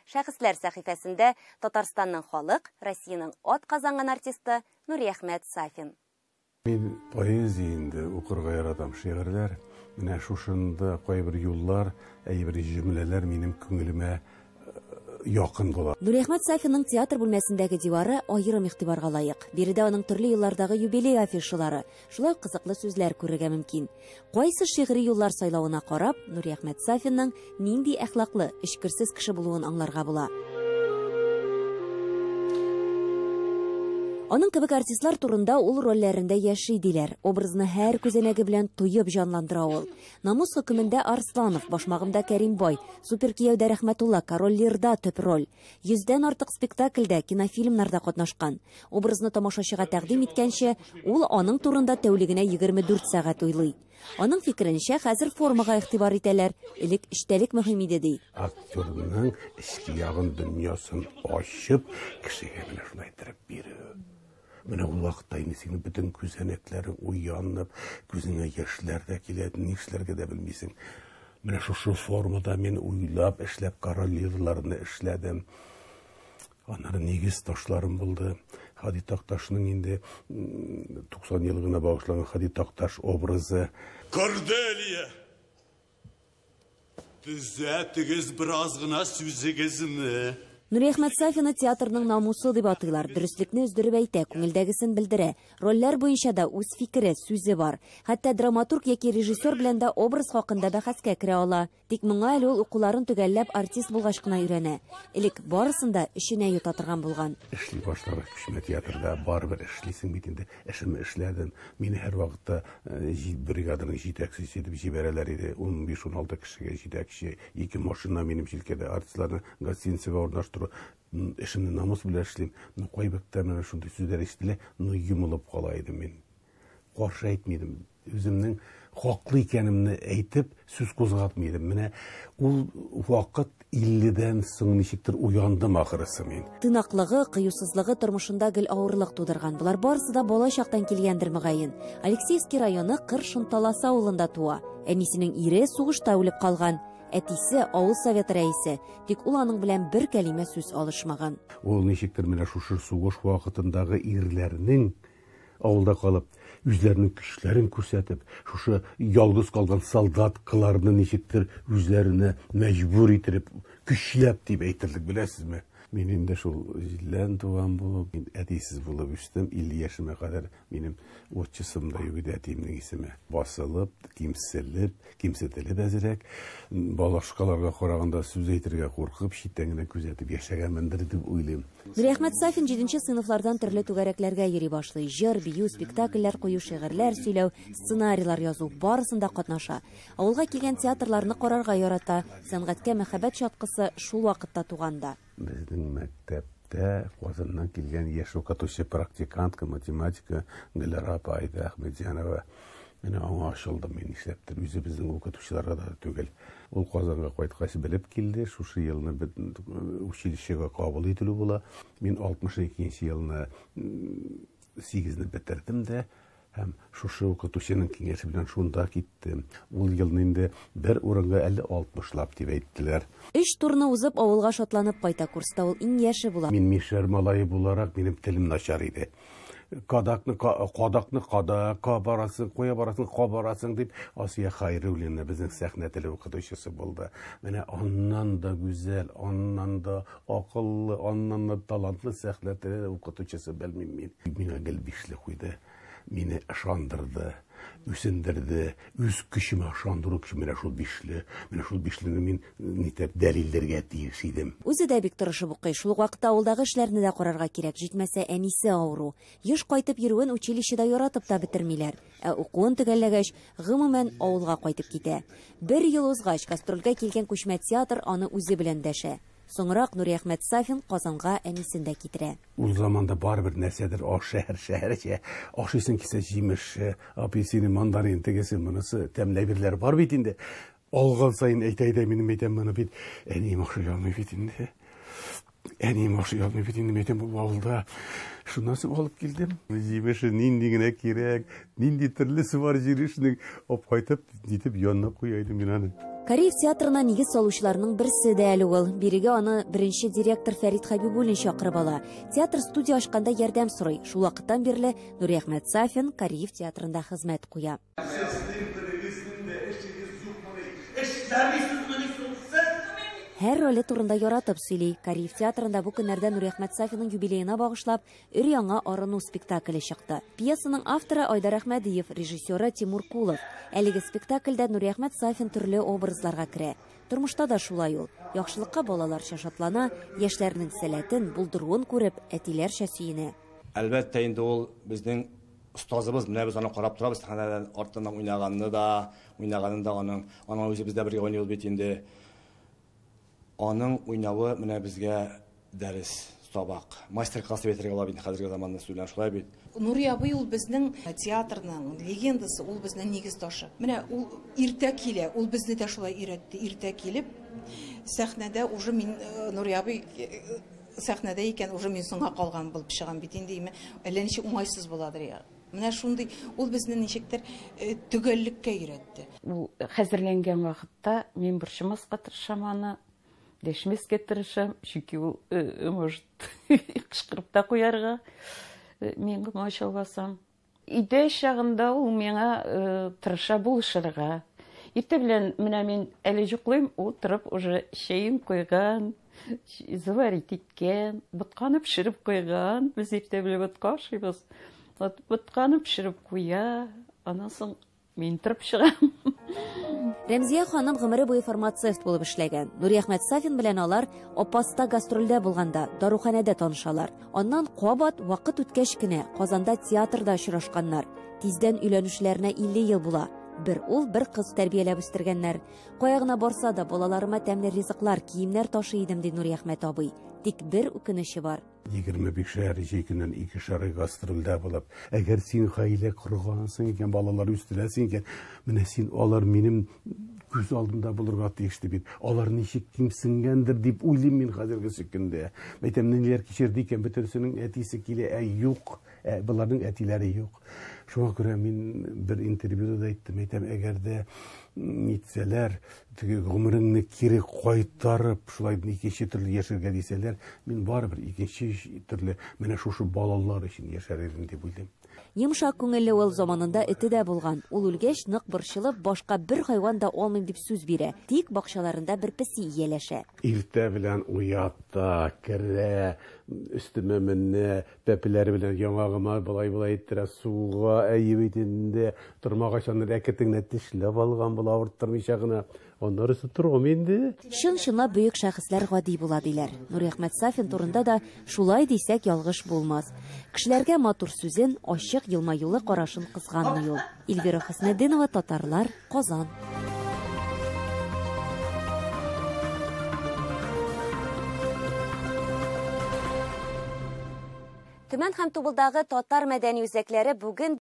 Шәхесләр сәхифәсендә Татарстанның халык, Россиянең ат казанган артисты Нуриәхмәт Сафин. Мин поэзияда укырга яратам, шигырьләр. Менә шушында кайбер юллар, әйбер җөмләләр минем күңелемә якын була. Нуриәхмәт Сафинның театр бүлмәсендәге дивары аерым игътибарга лаек. Биредә аның төрле еллардагы юбилей афишалары, шулай кызыклы сүзләр күрергә мөмкин. Кайсы шигъри юллар сайлавына карап, Нуриәхмәт Сафинның нинди әхлаклы, эчкерсез кеше булуын аңларга була. Аның кебек артистлар турында ул рольләрендә яши диләр. Образны һәр күзәнәге белән туеп җанландыра ул. Намус хөкемендә Арсланов, Башмагымда Кәримбай, Суперкияүдә Рәхмәтулла, Король Лирда төп роль. 100дән артык спектакльдә, кинофильмнарда катнашкан. Образны тамашачыга тәкъдим иткәнче, ул аның турында тәүлегенә 24 сәгать уйлый. Аның фикеренчә, хәзер формага игътибар итәләр. Элек эчтәлек мөһим иде ди. Актерның эчке ягын дөньясын ачып, кешегә менә шулай итеп бирү. Менә ул вакытта инде синең бөтен күзәнәкләрең уянып, күзеңә яшьләр дә килә, нишләргә дә белмисең. Менә шушы формада мин уйлап, эшләп королевларны эшләдем. Аннары нигез ташларым булды. Хади Такташның инде 90 еллыгына багышланган Хади Такташ образы. Корделия! Төзәтегез бераз гына сүзегезне. Нуриәхмәт Сафинны театрның намусы дип атыйлар. Дөреслекне өздереп әйтә, күңелдәгесен белдерә. Рольләр буенча да үз фикере, сүзе бар. Хәтта драматург яки режиссер белән дә образ хакында бәхәскә керә ала. Тик моңа әле ул укуларын төгәлләп артист булгач кына өйрәнә. Элек барысында эшенә юта торган булган. Эшли башлагач күчмә театрда барбер эшлисең бит инде. Эшемне эшләдем. Мине һәр вакытта бригаданың җитәкчесе итеп җибәрәләр иде. 15-16 кешегә җитәкче, 2 машина минем җилкәдә артистларны гостиницага урнаштыру. Эшемне намус белән эшлим. Кайбакта менә шундый сүзләр ишетелә, йомылып кала идем мин. Каршы әйтмидем. Үземнең хаклы икәнемне әйтеп, сүз кузгатмыйдым. Менә ул вакыт 50дән соң ничектер уяндым ахырысы мин. Тынаклыгы, кыюсызлыгы тормышында гел авырлык тудырган. Булар барысы да бала чактан килгәндер мөгаен. Алексеевский районы Кыршын-Талас авылында туа. Әнисенең ире сугышта үлеп калган. Әтисе авыл совет рәисе, тик ул аның белән бер кәлимә сүз алышмаган. Ул ничектер менә шушы сугыш вакытындагы ирләрнең авылда калып, үзләренең көчләрен күрсәтеп, шушы ялгыз калган солдаткаларны ничектер үзләренә мәҗбүр итеп, көчләп дип әйтерлек, беләсезме? Мин инде шул җиллән туган булып, әтисез булып үстем, 50 яшемә кадәр минем отчысымда юк әтиемнең исеме. Басылып, кимсетелеп әзрәк, балашкаларга караганда сүз әйтергә куркып, читтән генә күзәтеп яшәгәнмендер дип уйлыйм. Нуриәхмәт Сафин 7нче сыйныфлардан төрле түгәрәкләргә йөри башлый. Җыр, бию, спектакльләр кую, шигырьләр сөйләү, сценарийлар язу барысында катнаша. Авылга килгән театрларны карарга ярата. Сәнгатькә мәхәббәт чаткысы шул вакытта туганда. Безнең мәктәптә Казаннан килгән яшь укытучы практикантка, математика Гөлара Пайда Әхмәдҗанова. Менә аңа ачылдым мин нишләптер, үзе безнең укытучыларга да түгел. Ул Казанга кайткач белеп килде, шушы елны училищега кабул ителү була. Мин 62нче елны 8-не бетердем дә, һәм шушы укытучының киңәше белән шунда киттем. Ул елны инде бер урынга 50-60лап дип әйттеләр. Эш турны узып, авылга шатланып кайта. Курста ул иң яше була. Мин мишәр малае буларак, минем телем начар иде. Кадакны барасың, куя барасың, барасың дип Асия Хайруллина безнең сәхнә теле укытучысы булды. Менә аннан да гүзәл, аннан да акыллы, аннан да талантлы сәхнә теле укытучысы белмим мин. Миңа гел бишле куйды. Мине ышандырды, үсендерде, үз көчемә ышандыру өчен менә шул бишлене мин нитеп дәлилләргә тиеш идем. Үзе дә бик тырышып укый. Шул вакытта авылдагы эшләрне дә карарга кирәк. Җитмәсә, әнисе авыру. Еш кайтып йөрүен училищеда яратып та бетермиләр. Ә укуын төгәлләгәч, гомумән авылга кайтып китә. 1 ел узгач, гастрольгә килгән күчмә театр аны үзе белән дәшә. Соңрак Нуриәхмәт Сафин Казанга әнисен дә китерә. Ул заманда барбер нәрсәдер шәһәрчә, ашыйсың кисә җимеш, апельсин, мандарин тегесе, монысы тәмләбирләр бар бит инде. Алган сайын әйтә минем әйтәм моны бит. Әнием ашый алмый бит инде. Әнием ашый алмый бит инде, әйтәм бу авылда. Шуннан соң алып килдем. Җимеше нинди генә кирәк, нинди төрлесе бар җимешнең, ап кайтып, дитеп янына куя идем мин аны. Кореев театрына нигез салучыларның берсе дә әле ул. Биреге аны беренче директор Фәрит Хәбибуллин чакырып ала. Театр студия ачканда ярдәм сорый. Шул вакыттан бирле Нуриәхмәт Сафин Кореев театрында хезмәт куя. Һәр роле турында яратып сөйли. Кореев театрында бу көннәрдә Нуриәхмәт Сафинның юбилеена багышлап өр-яңа арыну спектакле чыкты. Пьесаның авторы Айдар Әхмәдиев, режиссеры Тимур Кулов. Әлеге спектакльдә Нуриәхмәт Сафин төрле образларга керә. Тормышта да шулай ул. Яхшылыкка балаларча шатлана, яшьләрнең сәләтен, булдыруын күреп, әтиләрчә сөенә. Әлбәттә инде ул безнең остазыбыз, менә без аны карап торабыз, сәхнәдән артыннан уйнаганны да, уйнаганын да аның үзе бездә бергә уйный ул бит инде. Аның уйнавы менә безгә дәрес, сабак, мастер-класс ветергә ала бит хәзерге заманда сүзләр шулай бит. Нурия абый ул безнең театрның легендасы, ул безнең нигез ташы. Менә ул иртә килә, ул безне дә шулай өйрәтте. Иртә килеп, сәхнәдә уже мин Нурия абый сәхнәдә икән, уже мин соңга калган булып чыгам бит инде. Әллә ничек уңайсыз буладыр я. Менә шундый ул безне ничектер төгәллеккә өйрәтте. Ул хәзерләнгән вакытта мин борчымаска тырышам аны. Дәшмәскә тырышам, чөнки ул может кычкырып та куярга. Мин гомачаласам. Идә чагында ул миңа тырыша булышырга. Иртә белән менә мин әле юклыйм, ул торып уже чәен куйган, заварить иткән, ботканы пешереп куйган. Без иртә белән ботка ашыйбыз. Ботканы пешереп куя, аннан соң мин торып чыгам. Рәмзия ханым гомере буе фармацевт булып эшләгән. Нуриәхмәт Сафин белән алар Опаста гастрольдә булганда даруханәдә танышалар. Аннан кабат вакыт үткәч кенә Казанда театрда очрашканнар. Тиздән өйләнүчләренә 50 ел була. Бер ул, бер кыз тәрбияләп үстергәннәр. Каягына барса да балаларыма тәмле ризыклар, киемнәр ташый идем ди Нуриәхмәт абый. Тик бер үкенече бар. 25 шәһәр җәйкеннән 2 шәһәр гастрольдә булып, әгәр син гаилә коргансың икән, балалар үстерәсең икән, менә син алар минем күз алдымда булырга тиешле бит. Алар ничек кимсенгәндер дип уйлыйм мин хәзерге сөкендә. Мәйтәм ниләр кичерде икән, бөтенсенең әтисе килә, юк, буларның әтиләре юк. Шуңа күрә мин бер интервьюда да әйттем, әйтәм, әгәр дә нитсәләр, теге гомереңне кире кайтарып, шулай икенче төрле яшәргә дисәләр, мин барыбер икенче төрле менә шушы балалар өчен яшәр идем дип уйлыйм. Йомшак күңелле ул заманында эте дә булган. Ул үлгәч нык борчылып, башка бер хайван да алмыйм дип сүз бирә. Тик бакчаларында бер песи ияләшә. Иртә белән уятта, керә, өстемә менә, пәпеләре белән яңагыма булай иттерә, суга әйеп инде, тормагачан рәкетеңне тешләп алган була, авырттырмыйча гына. Аннарысы торган инде. Чын-чынлап бөек шәхесләр гади була диләр. Нуриәхмәт Сафин турында да шулай дисәк ялгыш булмас. Кешеләргә матур сүзен, ачык елмаюлы карашын кызганмый ул. Эльвира Хөснетдинова, Татарлар, Казан. Төмән һәм Тубылдагы татар мәдәни үзәкләре бүген